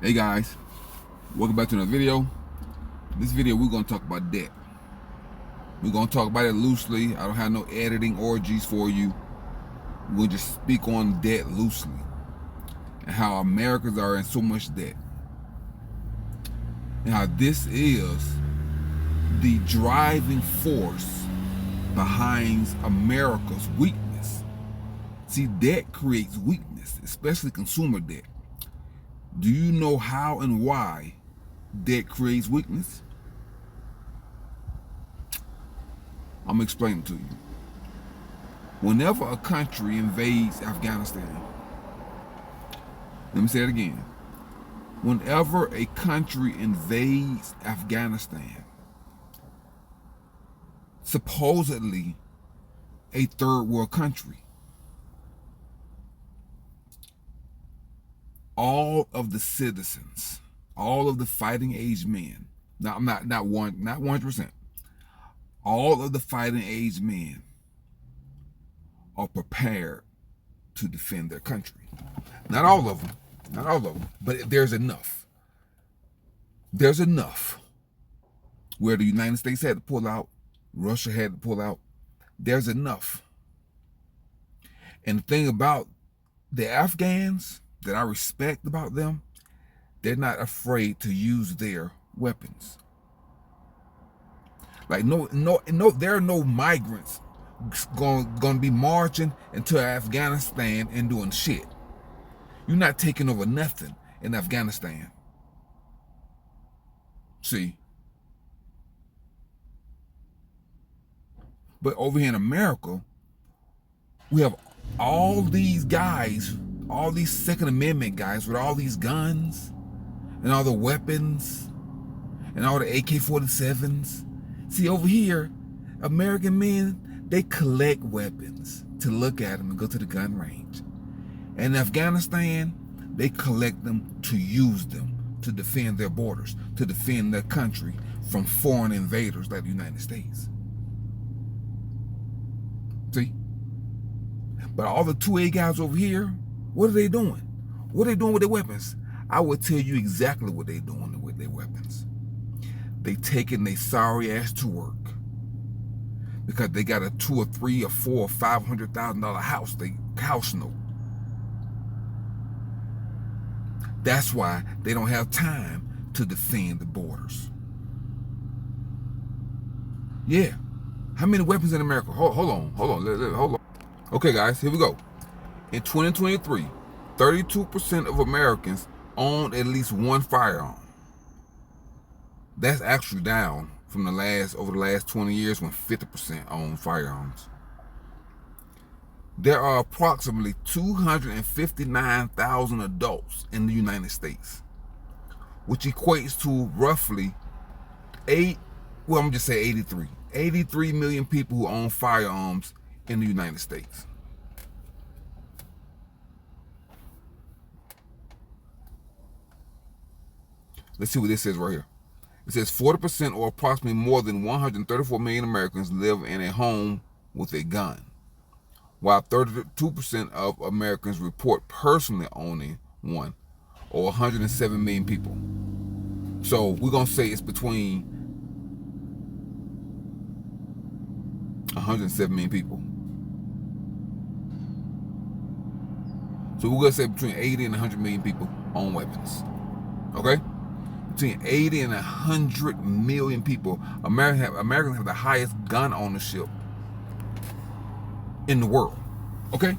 Hey guys, welcome back to another video. This video we're going to talk about debt. We're going to talk about it loosely. I don't have no editing orgies for you. We're going to just speak on debt loosely and how Americans are in so much debt and how this is the driving force behind America's weakness. See, debt creates weakness, especially consumer debt. Do you know how and why debt creates weakness? I'm explaining to you. Whenever a country invades Afghanistan, let me say it again. Whenever a country invades Afghanistan, supposedly a third world country, all of the citizens, all of the fighting age men, not 100%, all of the fighting age men are prepared to defend their country. Not all of them, but there's enough. There's enough where the United States had to pull out, Russia had to pull out. There's enough. And the thing about the Afghans that I respect about them, they're not afraid to use their weapons. Like no, there are no migrants going to be marching into Afghanistan and doing shit. You're not taking over nothing in Afghanistan. See? But over here in America, we have all these guys, all these Second Amendment guys with all these guns and all the weapons and all the AK-47s. See, over here, American men, they collect weapons to look at them and go to the gun range. And in Afghanistan, they collect them to use them to defend their borders, to defend their country from foreign invaders like the United States. See? But all the 2A guys over here, what are they doing? What are they doing with their weapons? I will tell you exactly what they're doing with their weapons. They taking their sorry ass to work because they got a $2 or $3 or $4 or $500,000 house note. That's why they don't have time to defend the borders. Yeah. How many weapons in America? Hold on. Okay, guys, here we go. In 2023, 32% of Americans owned at least one firearm. That's actually down from over the last 20 years when 50% owned firearms. There are approximately 259,000 adults in the United States, which equates to roughly 83 million people who own firearms in the United States. Let's see what this says right here. It says 40% or approximately more than 134 million Americans live in a home with a gun, while 32% of Americans report personally owning one, or 107 million people. So we're going to say it's between 107 million people. So we're going to say between 80 and 100 million people own weapons. Okay? Between 80 and 100 million people. Americans have the highest gun ownership in the world. Okay?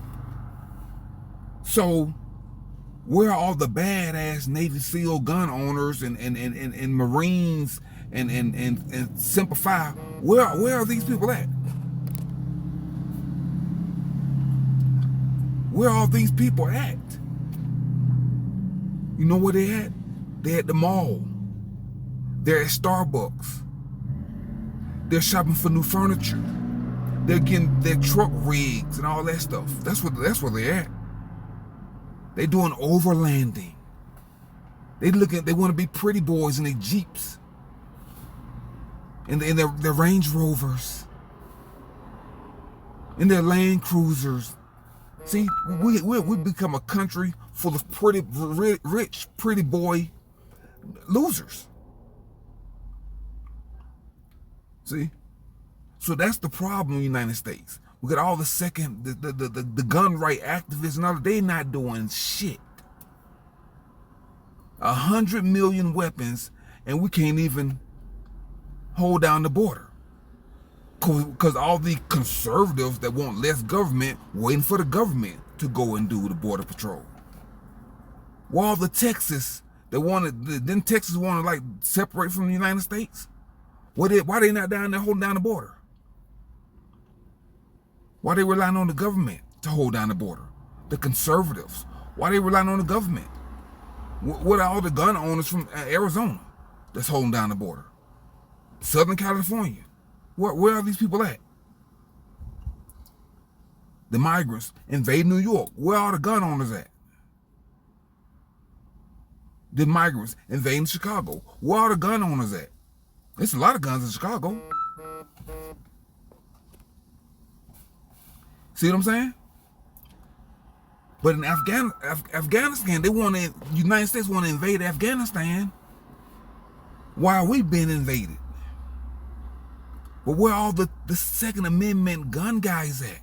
So where are all the badass Navy SEAL gun owners and Marines and Semper Fi? Where are these people at? Where are these people at? You know where they at? They're at the mall. They're at Starbucks. They're shopping for new furniture. They're getting their truck rigs and all that stuff. That's where they're at. They're doing overlanding. They want to be pretty boys in their Jeeps. And their Range Rovers. In their Land Cruisers. See, we become a country full of rich, pretty boy losers. See? So that's the problem in the United States. We got all the gun right activists and all, they not doing shit. 100 million weapons, and we can't even hold down the border. Because all the conservatives that want less government waiting for the government to go and do the border patrol. While the Texas didn't Texas want to like separate from the United States? Why they not down there holding down the border? Why they relying on the government to hold down the border? The conservatives, why they relying on the government? What are all the gun owners from Arizona that's holding down the border? Southern California, where are these people at? The migrants invade New York, where are the gun owners at? The migrants invading Chicago, where are the gun owners at? There's a lot of guns in Chicago. See what I'm saying? But in Afghanistan, the United States want to invade Afghanistan while we being invaded. But where are all the Second Amendment gun guys at?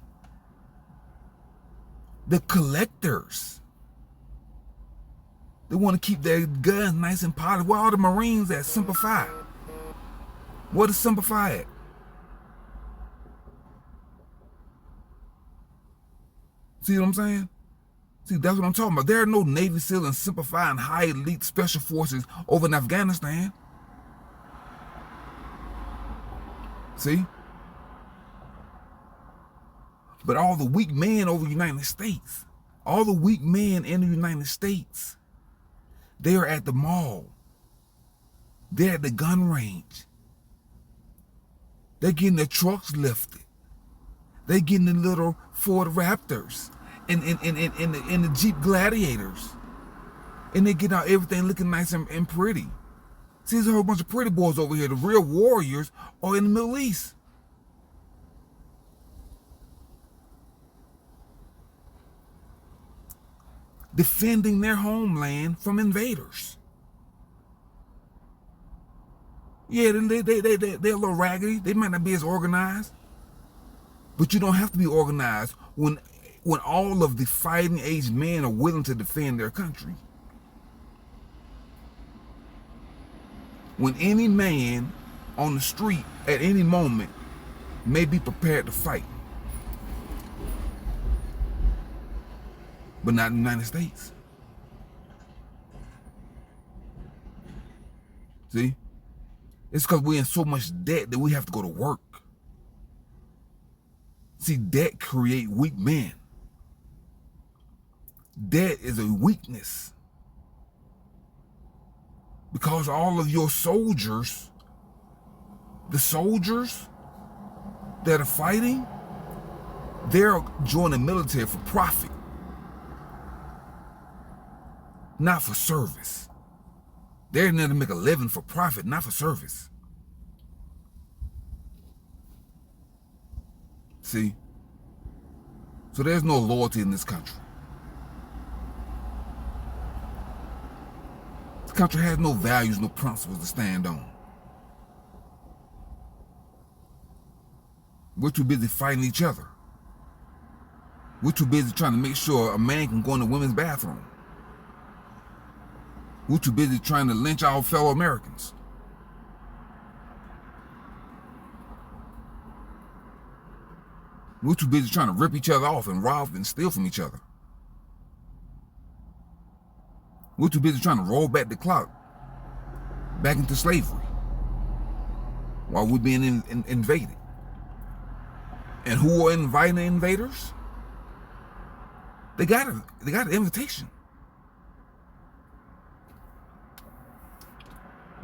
The collectors. They want to keep their guns nice and polished. Where are the Marines at? Semper Fi. Where does Semper Fi at? See what I'm saying? See, that's what I'm talking about. There are no Navy SEAL and Semper Fi and high elite special forces over in Afghanistan. See? But all the weak men over the United States, all the weak men in the United States, they are at the mall. They're at the gun range. They're getting their trucks lifted. They're getting the little Ford Raptors and the Jeep Gladiators. And they get out everything looking nice and pretty. See, there's a whole bunch of pretty boys over here. The real warriors are in the Middle East. Defending their homeland from invaders. Yeah, they're a little raggedy. They might not be as organized. But you don't have to be organized when all of the fighting age men are willing to defend their country. When any man on the street at any moment may be prepared to fight. But not in the United States. See? It's because we're in so much debt that we have to go to work. See, debt creates weak men. Debt is a weakness. Because all of your soldiers, the soldiers that are fighting, they're joining the military for profit. Not for service. They're in there to make a living for profit, not for service. See? So there's no loyalty in this country. This country has no values, no principles to stand on. We're too busy fighting each other. We're too busy trying to make sure a man can go in the women's bathroom. We're too busy trying to lynch our fellow Americans. We're too busy trying to rip each other off and rob and steal from each other. We're too busy trying to roll back the clock, back into slavery, while we're being invaded. And who are inviting the invaders? They got an invitation.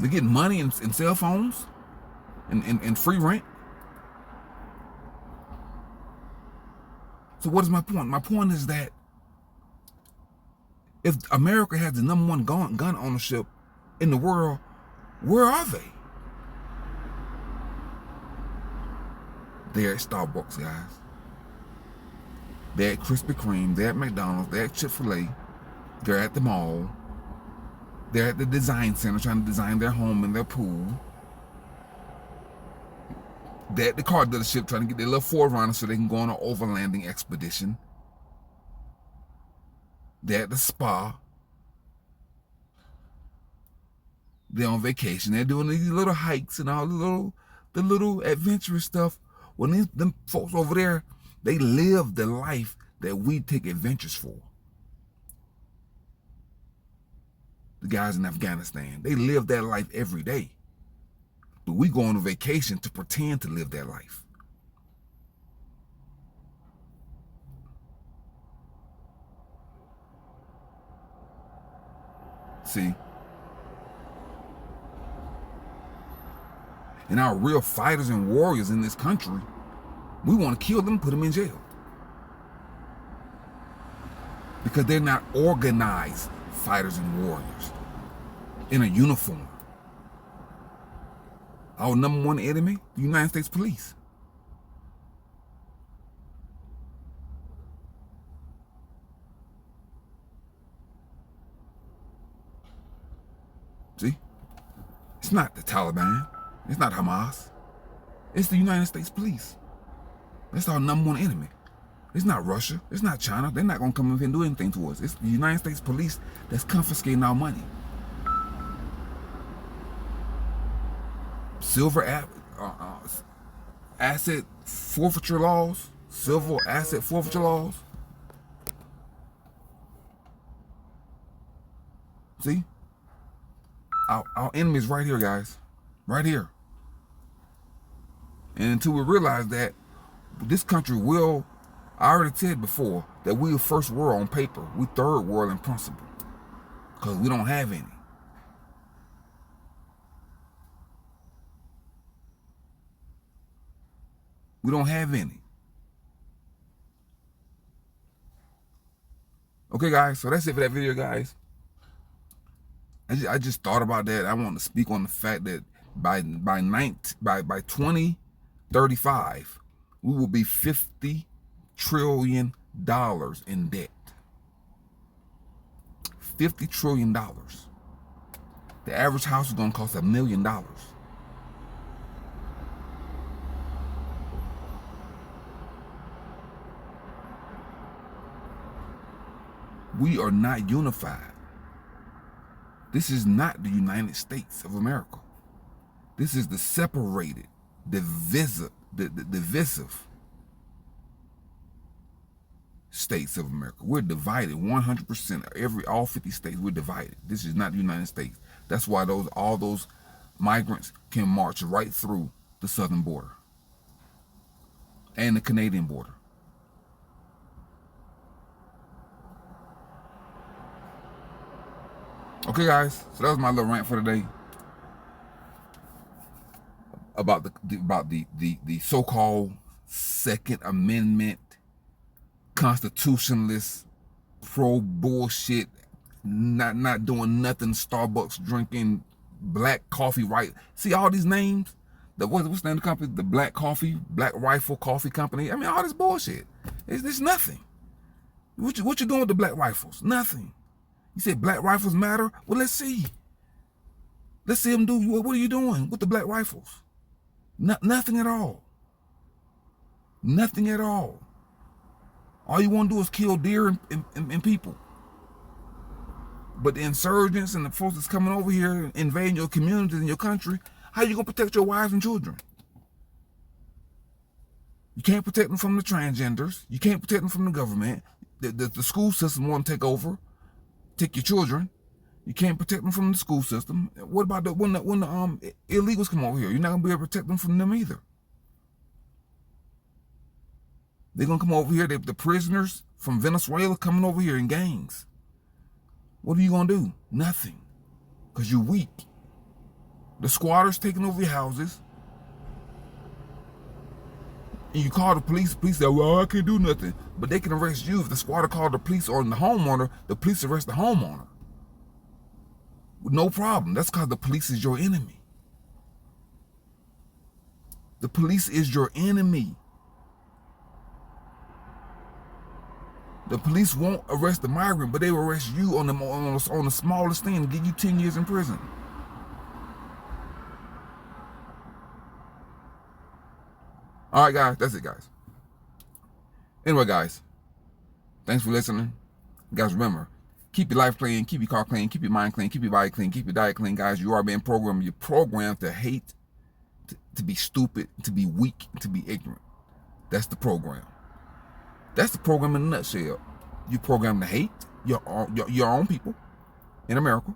They're getting money and cell phones and free rent. So what is my point? My point is that if America has the #1 gun ownership in the world, where are they? They're at Starbucks, guys. They're at Krispy Kreme. They're at McDonald's. They're at Chick-fil-A. They're at the mall. They're at the design center trying to design their home and their pool. They're at the car dealership trying to get their little 4Runner so they can go on an overlanding expedition. They're at the spa. They're on vacation. They're doing these little hikes and all the little adventurous stuff. When them folks over there, they live the life that we take adventures for. The guys in Afghanistan, they live that life every day. But we go on a vacation to pretend to live that life. See? And our real fighters and warriors in this country, we want to kill them, put them in jail. Because they're not organized fighters and warriors in a uniform. Our number one enemy, the United States Police. See? It's not the Taliban. It's not Hamas. It's the United States Police. That's our number one enemy. It's not Russia. It's not China. They're not going to come in and do anything to us. It's the United States Police that's confiscating our money. Asset forfeiture laws. Civil asset forfeiture laws. See? Our enemy is right here, guys. Right here. And until we realize that this country will, I already said before, that we are first world on paper. We third world in principle. Because we don't have any. We don't have any. Okay, guys, so that's it for that video, guys. I just thought about that. I want to speak on the fact that by 2035, we will be $50 trillion in debt. $50 trillion. The average house is going to cost $1 million. We are not unified. This is not the United States of America. This is the separated, divisive states of America. We're divided 100%. All 50 states, we're divided. This is not the United States. That's why all those migrants can march right through the southern border and the Canadian border. Okay, guys, so that was my little rant for today about the so-called Second Amendment, constitutionalist, pro-bullshit, not doing nothing, Starbucks drinking, black coffee, right? See all these names? What's the name of the company? The Black Rifle Coffee Company. I mean, all this bullshit. It's nothing. What you doing with the black rifles? Nothing. You said black rifles matter? Well, let's see. Let's see them do. What are you doing with the black rifles? Nothing at all. Nothing at all. All you want to do is kill deer and people. But the insurgents and the folks that's coming over here invading your communities and your country, how you going to protect your wives and children? You can't protect them from the transgenders. You can't protect them from the government. The school system want to take over. Take your children. You can't protect them from the school system. What about when the illegals come over here? You're not gonna be able to protect them from them either. They're gonna come over here. The prisoners from Venezuela coming over here in gangs. What are you gonna do? Nothing, because you're weak. The squatters taking over your houses, and you call the police. The police say, "Well, I can't do nothing," but they can arrest you if the squatter called the police or the homeowner. The police arrest the homeowner. No problem. That's because the police is your enemy. The police is your enemy. The police won't arrest the migrant, but they will arrest you on the smallest thing and give you 10 years in prison. All right, guys, that's it, guys. Anyway, guys, thanks for listening. Guys, remember, keep your life clean, keep your car clean, keep your mind clean, keep your body clean, keep your diet clean, guys. You are being programmed. You're programmed to hate, to be stupid, to be weak, to be ignorant. That's the program. That's the program in a nutshell. You program to hate your own people in America.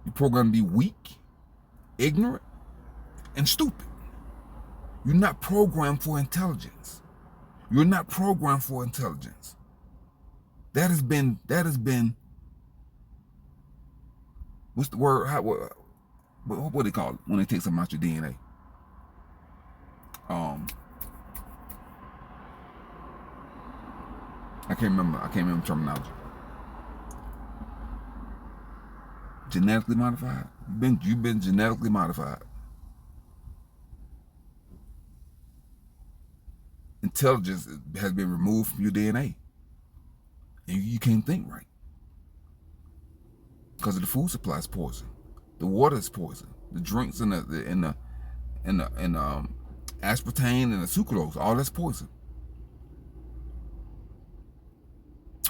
You program to be weak, ignorant, and stupid. You're not programmed for intelligence. You're not programmed for intelligence. That has been. What's the word? What do they call it when they take something out your DNA? I can't remember terminology. Genetically modified. You've been genetically modified. Intelligence has been removed from your DNA, and you can't think right because of the food supply is poison, the water is poison, the drinks and the aspartame and the sucralose, all that's poison.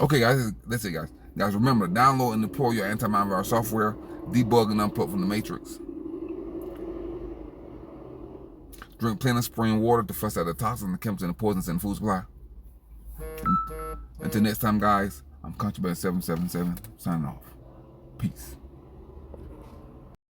Okay, guys, that's it, guys. Guys, remember, download and deploy your anti-malware software, debug and unplug from the matrix. Drink plenty of spring water to flush out the toxins, the chemicals, and the poisons in the food supply. Until next time, guys, I'm Country Bear 777 signing off. Peace.